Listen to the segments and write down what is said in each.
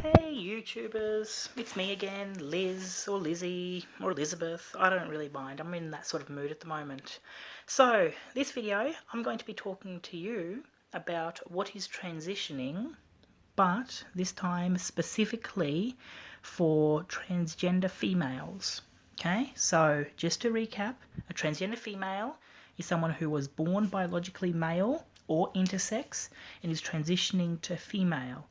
Hey YouTubers, it's me again, Liz or Lizzie or Elizabeth. I don't really mind, I'm in that sort of mood at the moment. So, this video I'm going to be talking to you about what is transitioning, but this time specifically for transgender females. Okay, so just to recap, a transgender female is someone who was born biologically male or intersex and is transitioning to female.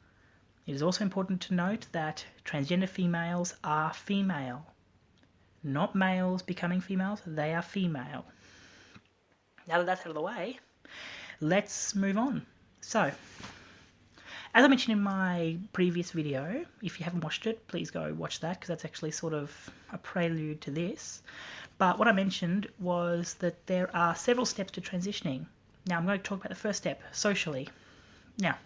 It is also important to note that transgender females are female. Not males becoming females, they are female. Now that that's out of the way, let's move on. So, as I mentioned in my previous video, if you haven't watched it, please go watch that because that's actually sort of a prelude to this. But what I mentioned was that there are several steps to transitioning. Now I'm going to talk about the first step, socially. Now,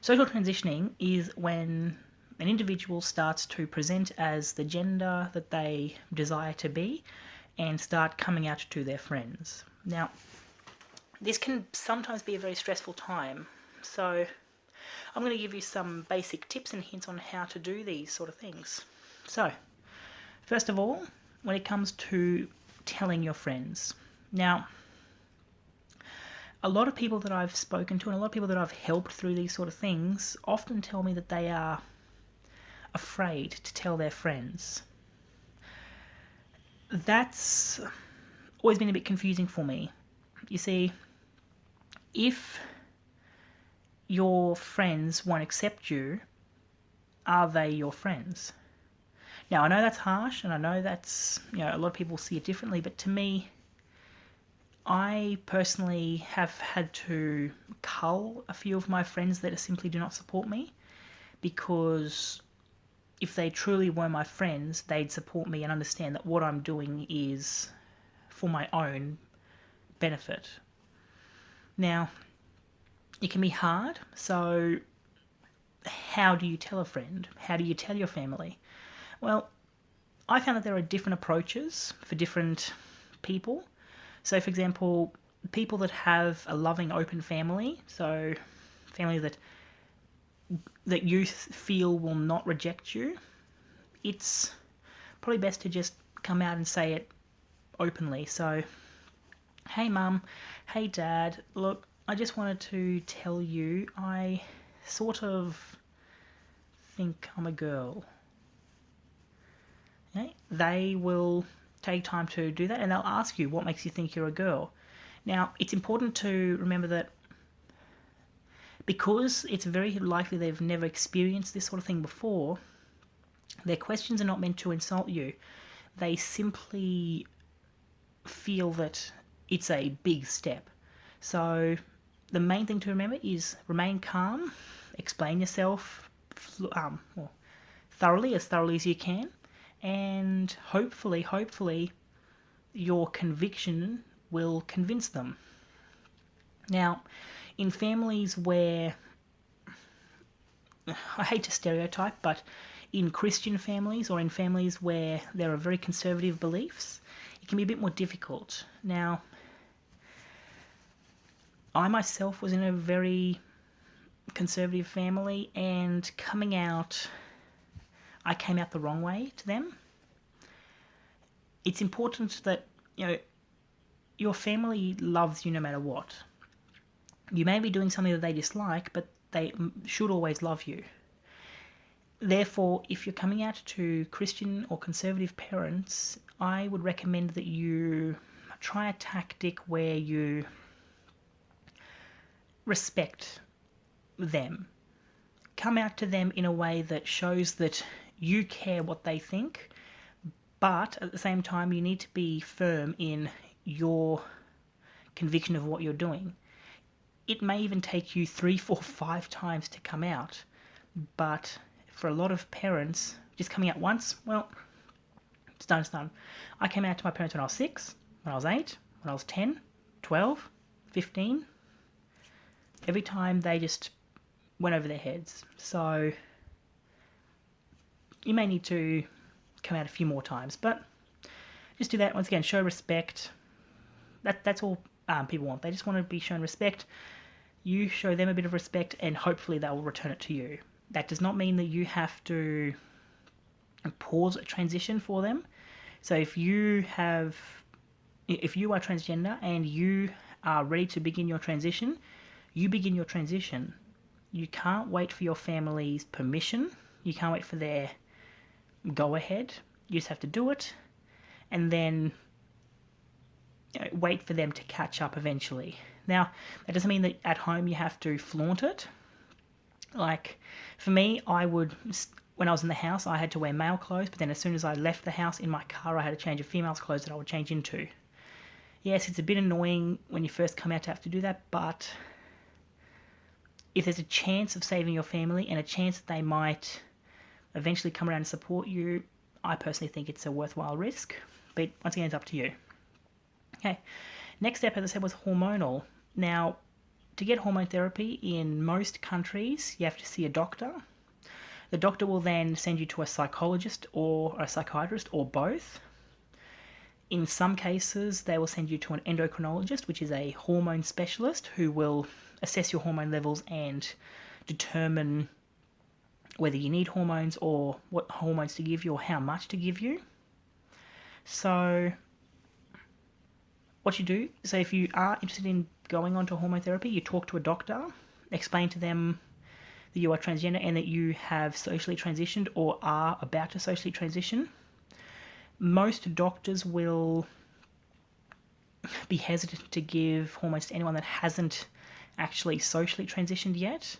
social transitioning is when an individual starts to present as the gender that they desire to be and start coming out to their friends. Now, this can sometimes be a very stressful time, so I'm going to give you some basic tips and hints on how to do these sort of things. So, first of all, when it comes to telling your friends. Now, a lot of people that I've spoken to and a lot of people that I've helped through these sort of things often tell me that they are afraid to tell their friends. That's always been a bit confusing for me. You see, if your friends won't accept you, are they your friends? Now, I know that's harsh and I know that's, a lot of people see it differently, but to me, I personally have had to cull a few of my friends that simply do not support me, because if they truly were my friends, they'd support me and understand that what I'm doing is for my own benefit. Now, it can be hard, so how do you tell a friend? How do you tell your family? Well, I found that there are different approaches for different people. So, for example, people that have a loving, open family, so family that you feel will not reject you, it's probably best to just come out and say it openly. So, hey mum, hey dad, look, I just wanted to tell you I sort of think I'm a girl. Okay? They will take time to do that and they'll ask you what makes you think you're a girl. Now, it's important to remember that because it's very likely they've never experienced this sort of thing before, their questions are not meant to insult you. They simply feel that it's a big step. So the main thing to remember is remain calm, explain yourself thoroughly as you can, and hopefully your conviction will convince them. Now, in families where, I hate to stereotype, but in Christian families or in families where there are very conservative beliefs, it can be a bit more difficult. Now, I myself was in a very conservative family, and I came out the wrong way to them. It's important that, your family loves you no matter what. You may be doing something that they dislike, but they should always love you. Therefore, if you're coming out to Christian or conservative parents, I would recommend that you try a tactic where you respect them. Come out to them in a way that shows that you care what they think, but at the same time you need to be firm in your conviction of what you're doing. It may even take you 3, 4, 5 times to come out, but for a lot of parents, just coming out once, well, it's done. I came out to my parents when I was 6, when I was 8, when I was 10, 12, 15. Every time they just went over their heads. So you may need to come out a few more times, but just do that. Once again, show respect. That's all people want. They just want to be shown respect. You show them a bit of respect, and hopefully they will return it to you. That does not mean that you have to pause a transition for them. So if you are transgender and you are ready to begin your transition, you begin your transition. You can't wait for your family's permission. You can't wait for their go ahead. You just have to do it, and then wait for them to catch up eventually. Now, that doesn't mean that at home you have to flaunt it. Like, for me, when I was in the house, I had to wear male clothes, but then as soon as I left the house in my car, I had to change a female's clothes that I would change into. Yes, it's a bit annoying when you first come out to have to do that, but if there's a chance of saving your family and a chance that they might eventually come around and support you, I personally think it's a worthwhile risk. But once again, it's up to you. Okay, next step, as I said, was hormonal. Now, to get hormone therapy in most countries, you have to see a doctor. The doctor will then send you to a psychologist or a psychiatrist or both. In some cases, they will send you to an endocrinologist, which is a hormone specialist who will assess your hormone levels and determine whether you need hormones or what hormones to give you or how much to give you. So what you do, so if you are interested in going on to hormone therapy, you talk to a doctor, explain to them that you are transgender and that you have socially transitioned or are about to socially transition. Most doctors will be hesitant to give hormones to anyone that hasn't actually socially transitioned yet.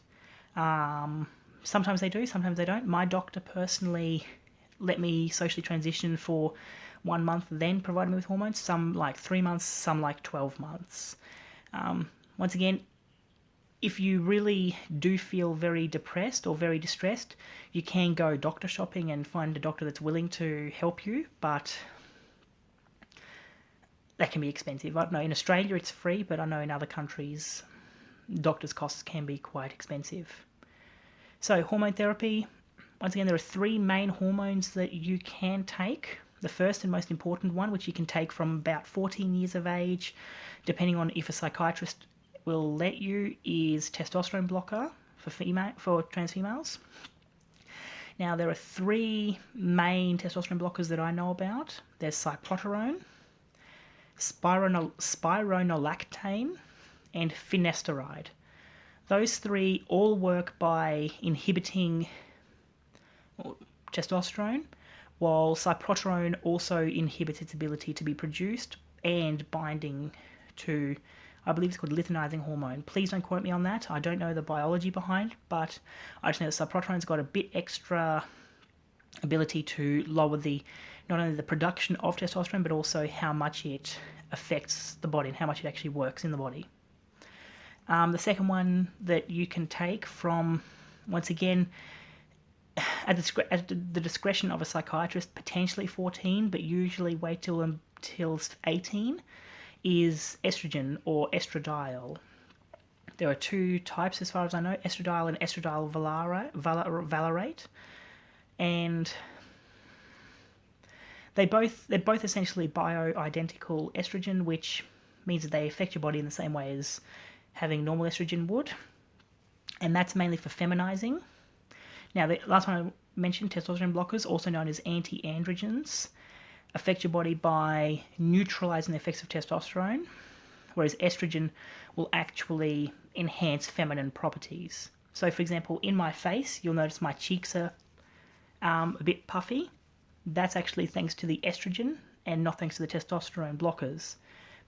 Sometimes they do, sometimes they don't. My doctor personally let me socially transition for 1 month, then provided me with hormones. Some like 3 months, some like 12 months. Once again, if you really do feel very depressed or very distressed, you can go doctor shopping and find a doctor that's willing to help you, but that can be expensive. I don't know, in Australia it's free, but I know in other countries doctors' costs can be quite expensive. So hormone therapy, once again, there are 3 main hormones that you can take. The first and most important one, which you can take from about 14 years of age, depending on if a psychiatrist will let you, is testosterone blocker for trans females. Now, there are 3 main testosterone blockers that I know about. There's cyproterone, spironolactane, and finasteride. Those 3 all work by inhibiting testosterone, while cyproterone also inhibits its ability to be produced and binding to, I believe it's called luteinizing hormone. Please don't quote me on that. I don't know the biology behind, but I just know that cyproterone's got a bit extra ability to lower not only the production of testosterone, but also how much it affects the body and how much it actually works in the body. The second one that you can take from, once again, at the discretion of a psychiatrist, potentially 14, but usually wait until 18, is estrogen or estradiol. There are 2 types as far as I know, estradiol and estradiol valerate, and they're both essentially bioidentical estrogen, which means that they affect your body in the same way as having normal estrogen would, and that's mainly for feminizing. Now, the last one I mentioned, testosterone blockers, also known as anti-androgens, affect your body by neutralizing the effects of testosterone, whereas estrogen will actually enhance feminine properties. So, for example, in my face, you'll notice my cheeks are a bit puffy. That's actually thanks to the estrogen and not thanks to the testosterone blockers.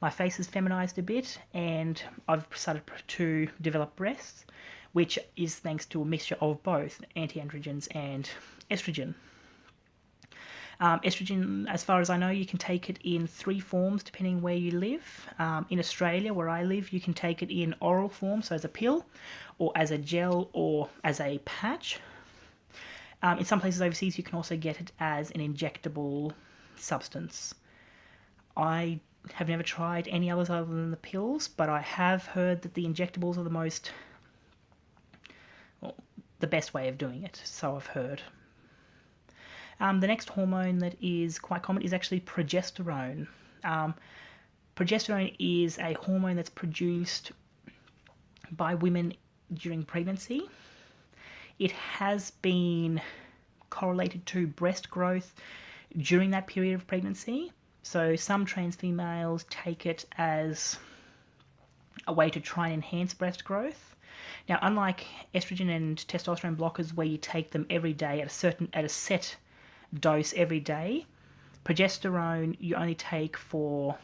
My face is feminized a bit, and I've started to develop breasts, which is thanks to a mixture of both anti-androgens and estrogen. Estrogen, as far as I know, you can take it in 3 forms depending where you live. In Australia, where I live, you can take it in oral form, so as a pill, or as a gel, or as a patch. In some places overseas, you can also get it as an injectable substance. I have never tried any others other than the pills, but I have heard that the injectables are the best way of doing it, so I've heard. The next hormone that is quite common is actually progesterone. Progesterone is a hormone that's produced by women during pregnancy. it has been correlated to breast growth during that period of pregnancy. So some trans females take it as a way to try and enhance breast growth. Now, unlike estrogen and testosterone blockers where you take them every day at a set dose every day, progesterone you only take for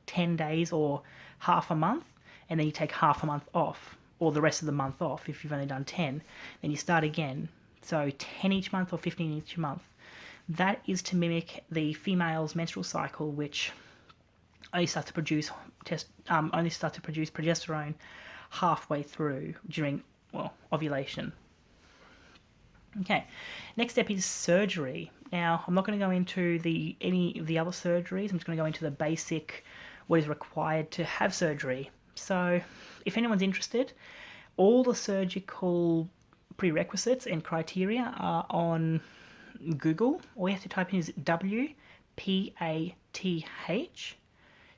10 days or half a month, and then you take half a month off, or the rest of the month off if you've only done 10. Then you start again. So 10 each month or 15 each month. That is to mimic the female's menstrual cycle, which only starts to produce progesterone halfway through during ovulation. Okay, next step is surgery. Now, I'm not going to go into any of the other surgeries. I'm just going to go into the basic, what is required to have surgery. So, if anyone's interested, all the surgical prerequisites and criteria are on Google. All you have to type in is WPATH,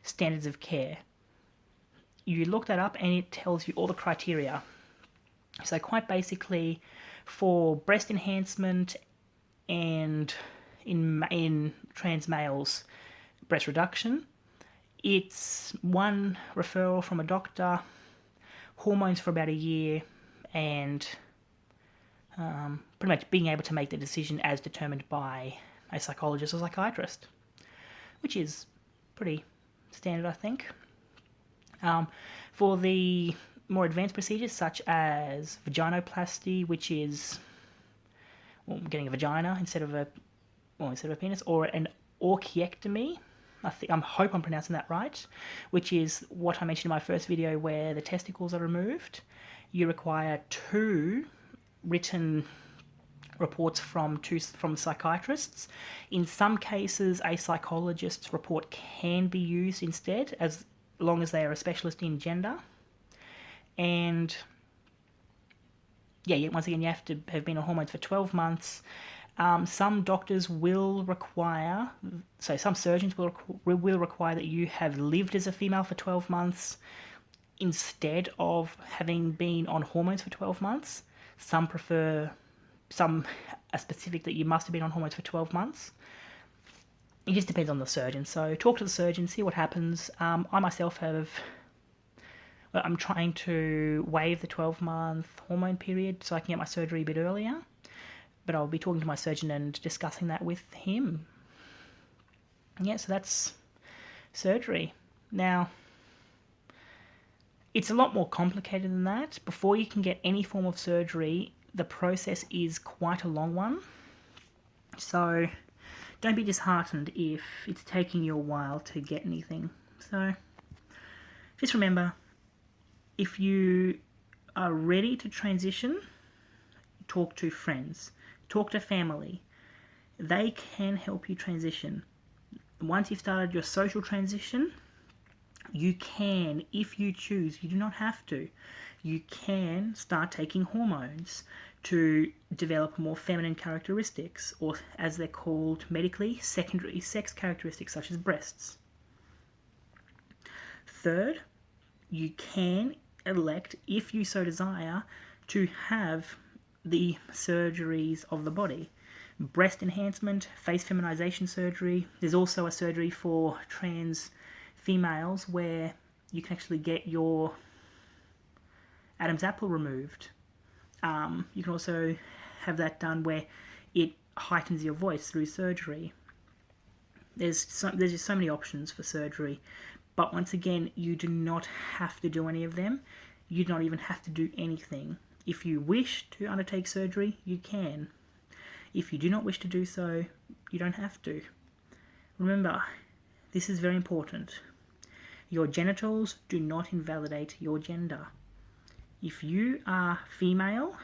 standards of care. You look that up and it tells you all the criteria. So quite basically, for breast enhancement and in trans males, breast reduction, it's one referral from a doctor, hormones for about a year, and pretty much being able to make the decision as determined by a psychologist or psychiatrist, which is pretty standard, I think. For the more advanced procedures such as vaginoplasty, which is getting a vagina instead of a penis, or an orchiectomy, I hope I'm pronouncing that right, which is what I mentioned in my first video where the testicles are removed. You require 2 written reports from psychiatrists. In some cases, a psychologist's report can be used instead, as long as they are a specialist in gender. And once again, you have to have been on hormones for 12 months. Some doctors will require, some surgeons will require that you have lived as a female for 12 months instead of having been on hormones for 12 months. Some are specific that you must have been on hormones for 12 months. It just depends on the surgeon. So talk to the surgeon, see what happens. I myself I'm trying to waive the 12-month hormone period so I can get my surgery a bit earlier. But I'll be talking to my surgeon and discussing that with him. Yeah, so that's surgery. Now, it's a lot more complicated than that. Before you can get any form of surgery, the process is quite a long one. So don't be disheartened if it's taking you a while to get anything. So just remember, if you are ready to transition, talk to friends, talk to family. They can help you transition. Once you've started your social transition, you can, if you choose, you do not have to, you can start taking hormones to develop more feminine characteristics, or as they're called medically, secondary sex characteristics such as breasts. Third, you can elect, if you so desire, to have the surgeries of the body. Breast enhancement, face feminization surgery. There's also a surgery for trans females where you can actually get your Adam's apple removed. You can also have that done where it heightens your voice through surgery. There's just so many options for surgery. But once again, you do not have to do any of them. You do not even have to do anything. If you wish to undertake surgery, you can. If you do not wish to do so, you don't have to. Remember, this is very important. Your genitals do not invalidate your gender. If you are female,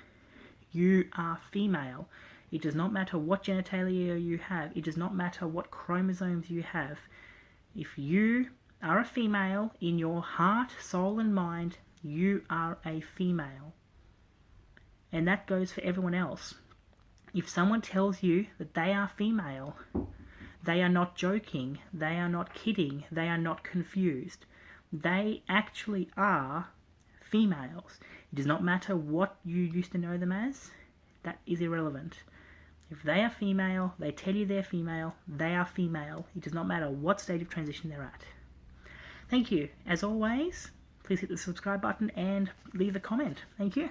you are female. It does not matter what genitalia you have. It does not matter what chromosomes you have. If you are a female in your heart, soul and mind, you are a female. And that goes for everyone else. If someone tells you that they are female, they are not joking, they are not kidding, they are not confused. They actually are females. It does not matter what you used to know them as. That is irrelevant. If they are female, they tell you they're female, they are female. It does not matter what stage of transition they're at. Thank you. As always, please hit the subscribe button and leave a comment. Thank you.